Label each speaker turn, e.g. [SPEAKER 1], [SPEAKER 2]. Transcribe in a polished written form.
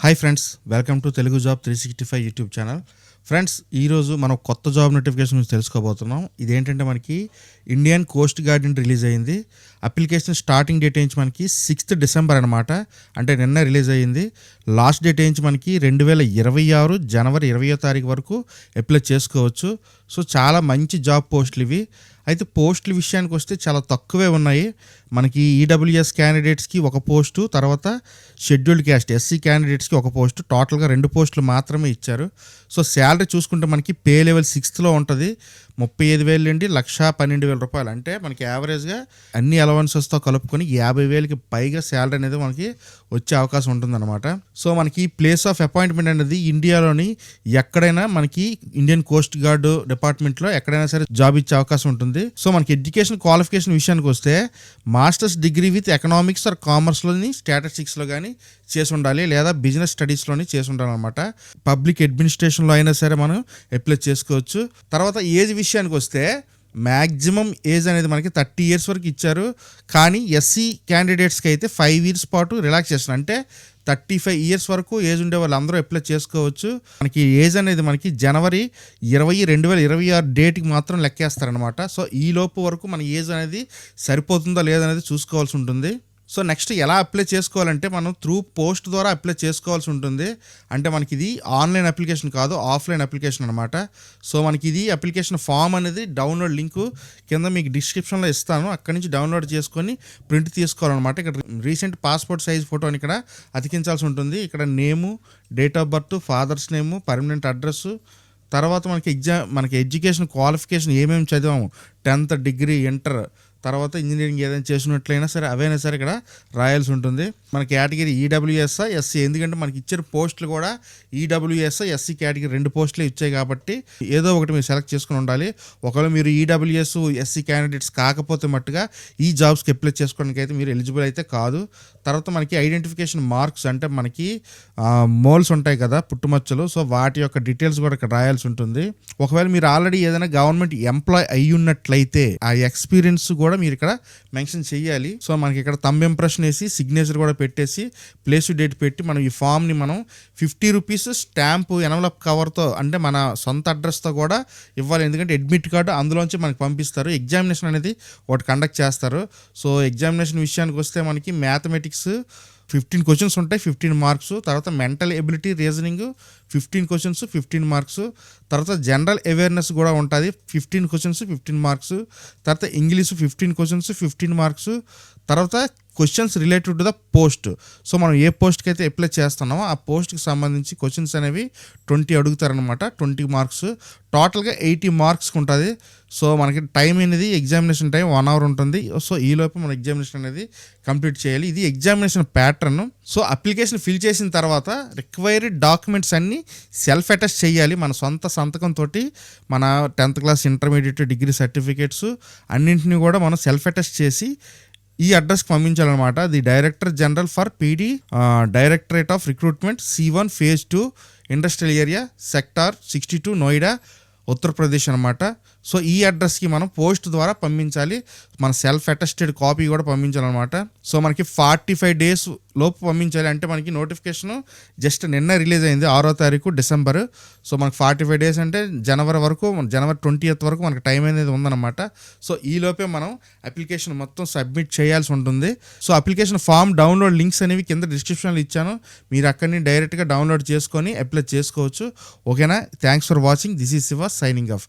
[SPEAKER 1] Hi friends, welcome to Telugu job 365 YouTube channel. Friends, ఈరోజు మనం కొత్త జాబ్ నోటిఫికేషన్ గురించి తెలుసుకోబోతున్నాం. ఇదేంటంటే మనకి ఇండియన్ కోస్ట్ గార్డ్ రిలీజ్ అయ్యింది. అప్లికేషన్ స్టార్టింగ్ డేట్ ఏంచి మనకి 6th డిసెంబర్ అనమాట. అంటే నిన్న రిలీజ్ అయ్యింది. లాస్ట్ డేట్ ఏంచి మనకి 2026 జనవరి 20వ తారీఖు వరకు అప్లై చేసుకోవచ్చు. సో చాలా మంచి జాబ్ పోస్టులు ఇవి. అయితే పోస్టుల విషయానికి వస్తే చాలా తక్కువే ఉన్నాయి. మనకి ఈడబ్ల్యూఎస్ క్యాండిడేట్స్కి ఒక పోస్టు, తర్వాత షెడ్యూల్డ్ క్యాస్ట్ ఎస్సీ క్యాండిడేట్స్కి ఒక పోస్టు, టోటల్గా 2 పోస్టులు మాత్రమే ఇచ్చారు. సో శాలరీ చూసుకుంటే మనకి పే లెవెల్ 6th ఉంటుంది. 35,000 నుండి 1,12,000 రూపాయలు. అంటే మనకి యావరేజ్గా అన్ని అలవెన్సెస్తో కలుపుకొని 50,000కి పైగా శాలరీ అనేది మనకి వచ్చే అవకాశం ఉంటుందన్నమాట. సో మనకి ప్లేస్ ఆఫ్ అపాయింట్మెంట్ అనేది ఇండియాలోని ఎక్కడైనా మనకి ఇండియన్ కోస్ట్ గార్డ్ డిపార్ట్మెంట్లో ఎక్కడైనా సరే జాబ్ ఇచ్చే అవకాశం ఉంటుంది. సో మనకి ఎడ్యుకేషన్ క్వాలిఫికేషన్ విషయానికి వస్తే masters degree with economics or కామర్స్లోని స్టాటిస్టిక్స్లో కానీ చేసి ఉండాలి, లేదా బిజినెస్ స్టడీస్లోని చేసి ఉండాలన్నమాట. పబ్లిక్ అడ్మినిస్ట్రేషన్లో అయినా సరే మనం అప్లై చేసుకోవచ్చు. తర్వాత ఏజ్ విషయానికి వస్తే మ్యాక్సిమం ఏజ్ అనేది మనకి 30 years వరకు ఇచ్చారు. కానీ ఎస్సీ క్యాండిడేట్స్కి అయితే 5 years పాటు రిలాక్సేషన్, అంటే 35 years వరకు ఏజ్ ఉండే వాళ్ళు అందరూ అప్లై చేసుకోవచ్చు. మనకి ఏజ్ అనేది మనకి జనవరి 20, 2026 డేట్కి మాత్రం లెక్కేస్తారనమాట. సో ఈ లోపు వరకు మన ఏజ్ అనేది సరిపోతుందా లేదనేది చూసుకోవాల్సి ఉంటుంది. సో నెక్స్ట్ ఎలా అప్లై చేసుకోవాలంటే మనం త్రూ పోస్ట్ ద్వారా అప్లై చేసుకోవాల్సి ఉంటుంది. అంటే మనకి ఇది ఆన్లైన్ అప్లికేషన్ కాదు, ఆఫ్లైన్ అప్లికేషన్ అనమాట. సో మనకి ఇది అప్లికేషన్ ఫామ్ అనేది డౌన్లోడ్ లింకు కింద మీకు డిస్క్రిప్షన్లో ఇస్తాను. అక్కడి నుంచి డౌన్లోడ్ చేసుకొని ప్రింట్ తీసుకోవాలన్నమాట. ఇక్కడ రీసెంట్ పాస్పోర్ట్ సైజ్ ఫోటోని ఇక్కడ అతికించాల్సి ఉంటుంది. ఇక్కడ name, date of birth, father's name, permanent address, తర్వాత మనకి ఎడ్యుకేషన్ క్వాలిఫికేషన్ ఏమేమి చదివాము, 10th డిగ్రీ, ఇంటర్, తర్వాత ఇంజనీరింగ్ ఏదైనా చేసినట్లయినా సరే అవైనా సరే ఇక్కడ రాయాల్సి ఉంటుంది. మన కేటగిరీ ఈడబ్ల్యూఎస్ఆ ఎస్సీ, ఎందుకంటే మనకి ఇచ్చిన పోస్టులు కూడా ఈడబ్ల్యూఎస్ఆ ఎస్సీ కేటగిరీ 2 పోస్టులే ఇచ్చాయి కాబట్టి ఏదో ఒకటి మీరు సెలెక్ట్ చేసుకుని ఉండాలి. ఒకవేళ మీరు ఈడబ్ల్యూఎస్ ఎస్సీ క్యాండిడేట్స్ కాకపోతే మట్టుగా ఈ జాబ్స్కి అప్లై చేసుకోవడానికి అయితే మీరు ఎలిజిబుల్ అయితే కాదు. తర్వాత మనకి ఐడెంటిఫికేషన్ మార్క్స్, అంటే మనకి మోల్స్ ఉంటాయి కదా, పుట్టుమచ్చలు, సో వాటి యొక్క డీటెయిల్స్ కూడా ఇక్కడ రాయాల్సి ఉంటుంది. ఒకవేళ మీరు ఆల్రెడీ ఏదైనా గవర్నమెంట్ ఎంప్లాయ్ అయి ఉన్నట్లయితే ఆ ఎక్స్పీరియన్స్ కూడా మీరు ఇక్కడ మెన్షన్ చేయాలి. సో మనకి ఇక్కడ థంబ్ ఇంప్రెషన్ వేసి సిగ్నేచర్ కూడా పెట్టేసి ప్లేస్ డేట్ పెట్టి మనం ఈ ఫామ్ని మనం 50 రూపీస్ స్టాంపు ఎన్వలప్ కవర్తో, అంటే మన సొంత అడ్రస్తో కూడా ఇవ్వాలి. ఎందుకంటే అడ్మిట్ కార్డు అందులోంచి మనకి పంపిస్తారు. ఎగ్జామినేషన్ అనేది ఒకటి కండక్ట్ చేస్తారు. సో ఎగ్జామినేషన్ విషయానికి వస్తే మనకి మ్యాథమెటిక్స్ 15 క్వశ్చన్స్ ఉంటాయి, 15 మార్క్స్. తర్వాత mental ability, reasoning 15 questions, 15 marks. తర్వాత జనరల్ అవేర్నెస్ కూడా ఉంటుంది, 15 క్వశ్చన్స్, 15 మార్క్స్. తర్వాత ఇంగ్లీష్ 15 క్వశ్చన్స్, 15 మార్క్స్. తర్వాత questions related to the post. So మనం ఏ పోస్ట్కి అయితే అప్లై చేస్తున్నామో ఆ పోస్ట్కి సంబంధించి క్వశ్చన్స్ అనేవి 20 అడుగుతారనమాట, 20 మార్క్స్. టోటల్గా 80 మార్క్స్కి ఉంటుంది. సో మనకి టైం అనేది ఎగ్జామినేషన్ టైం 1 hour ఉంటుంది. సో ఈలోపు మన ఎగ్జామినేషన్ అనేది కంప్లీట్ చేయాలి. ఇది examination pattern. So application fill చేసిన తర్వాత రిక్వైర్డ్ డాక్యుమెంట్స్ అన్నీ సెల్ఫ్ అటెస్ట్ చేయాలి. మన సొంత సంతకంతో మన 10th class, intermediate, degree certificates అన్నింటినీ కూడా మనం సెల్ఫ్ అటెస్ట్ చేసి ఈ అడ్రస్కి పంపించాలన్నమాట. The director general for PD, directorate of recruitment, C1 Phase 2, industrial area, sector 62, Noida, Uttar Pradesh అనమాట. సో ఈ అడ్రస్కి మనం పోస్ట్ ద్వారా పంపించాలి. మన సెల్ఫ్ అటెస్టెడ్ కాపీ కూడా పంపించాలన్నమాట. సో మనకి 45 days లోపు పంపించాలి. అంటే మనకి నోటిఫికేషన్ జస్ట్ నిన్న రిలీజ్ అయింది, 6వ తారీఖు డిసెంబర్. సో మనకి 45 days అంటే జనవరి 20th వరకు మనకి టైం అనేది ఉందన్నమాట. సో ఈ లోపే మనం అప్లికేషన్ మొత్తం సబ్మిట్ చేయాల్సి ఉంటుంది. So application form download links అనేవి కింద డిస్క్రిప్షన్లో ఇచ్చాను. మీరు అక్కడిని డైరెక్ట్గా డౌన్లోడ్ చేసుకొని అప్లై చేసుకోవచ్చు. ఓకేనా? Thanks for watching. This is Shiva signing off.